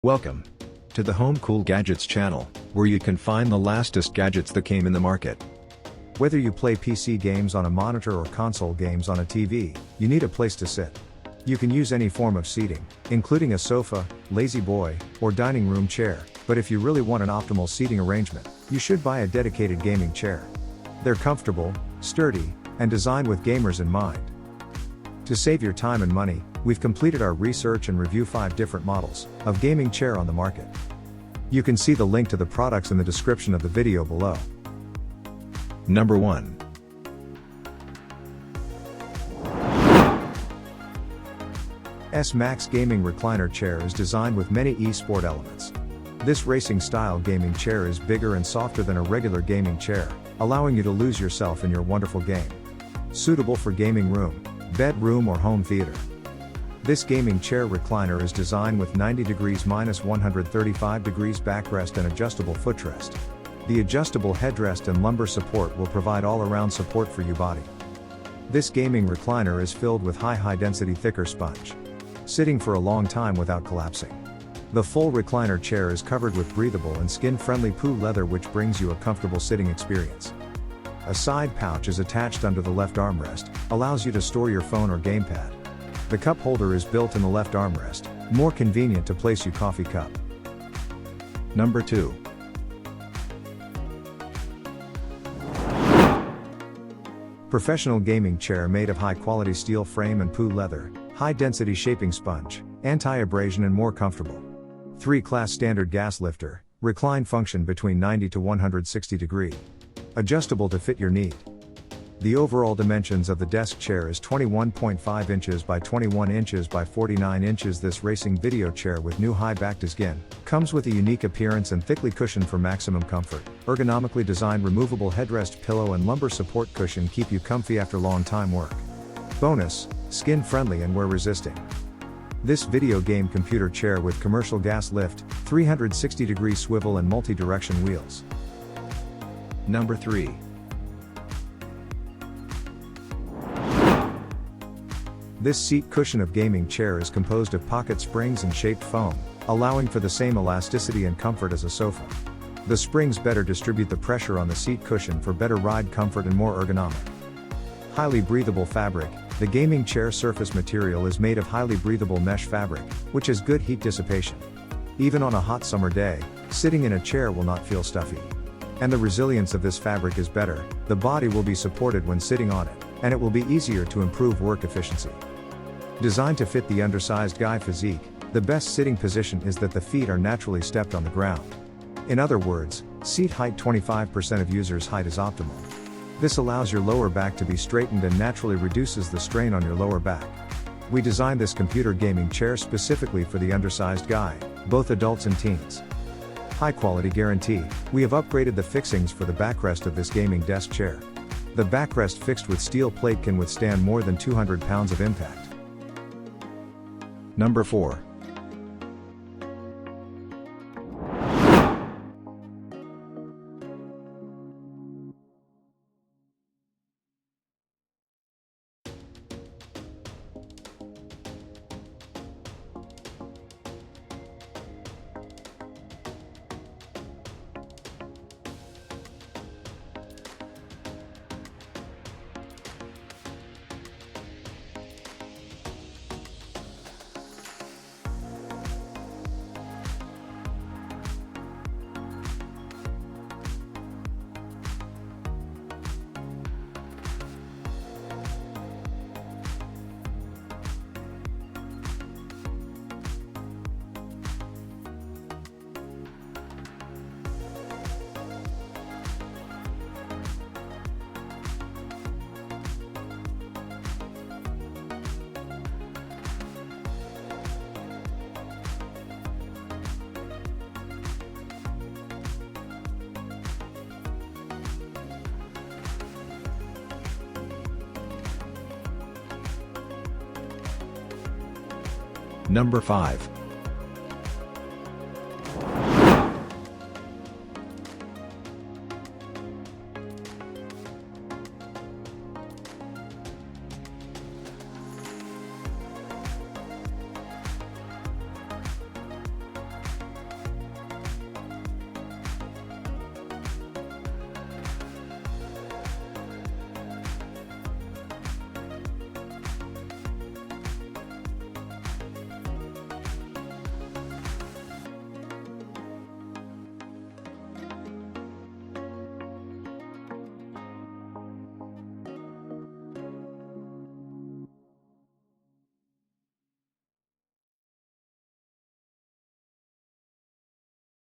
Welcome to the Home Cool Gadgets channel, where you can find the latest gadgets that came in the market. Whether you play PC games on a monitor or console games on a TV, you need a place to sit. You can use any form of seating, including a sofa, lazy boy, or dining room chair, but if you really want an optimal seating arrangement, you should buy a dedicated gaming chair. They're comfortable, sturdy, and designed with gamers in mind. To save your time and money, we've completed our research and review 5 different models of gaming chair on the market. You can see the link to the products in the description of the video below. Number 1. SMAX Gaming Recliner Chair is designed with many e-sport elements. This racing-style gaming chair is bigger and softer than a regular gaming chair, allowing you to lose yourself in your wonderful game. Suitable for gaming room, bedroom or home theater. This gaming chair recliner is designed with 90 degrees minus 135 degrees backrest and adjustable footrest. The adjustable headrest and lumbar support will provide all-around support for your body. This gaming recliner is filled with high-density thicker sponge, sitting for a long time without collapsing. The full recliner chair is covered with breathable and skin-friendly PU leather, which brings you a comfortable sitting experience. A side pouch is attached under the left armrest, allows you to store your phone or gamepad. The cup holder is built in the left armrest, more convenient to place your coffee cup. Number 2. Professional gaming chair made of high-quality steel frame and PU leather, high-density shaping sponge, anti-abrasion and more comfortable. 3-class standard gas lifter, recline function between 90 to 160 degree. Adjustable to fit your need. The overall dimensions of the desk chair is 21.5 inches by 21 inches by 49 inches. This racing video chair with new high back design comes with a unique appearance and thickly cushioned for maximum comfort. Ergonomically designed removable headrest, pillow and lumbar support cushion keep you comfy after long time work. Bonus, skin friendly and wear resisting. This video game computer chair with commercial gas lift, 360 degree swivel and multi-direction wheels. Number 3. This seat cushion of gaming chair is composed of pocket springs and shaped foam, allowing for the same elasticity and comfort as a sofa. The springs better distribute the pressure on the seat cushion for better ride comfort and more ergonomic. Highly breathable fabric. The gaming chair surface material is made of highly breathable mesh fabric, which has good heat dissipation. Even on a hot summer day, sitting in a chair will not feel stuffy. And the resilience of this fabric is better. The body will be supported when sitting on it, and it will be easier to improve work efficiency. Designed to fit the undersized guy physique, the best sitting position is that the feet are naturally stepped on the ground. In other words, seat height. 25% of users' height is optimal. This allows your lower back to be straightened and naturally reduces the strain on your lower back. We designed this computer gaming chair specifically for the undersized guy, both adults and teens. High quality guarantee. We have upgraded the fixings for the backrest of this gaming desk chair. The backrest fixed with steel plate can withstand more than 200 pounds of impact. Number 4. Number 5.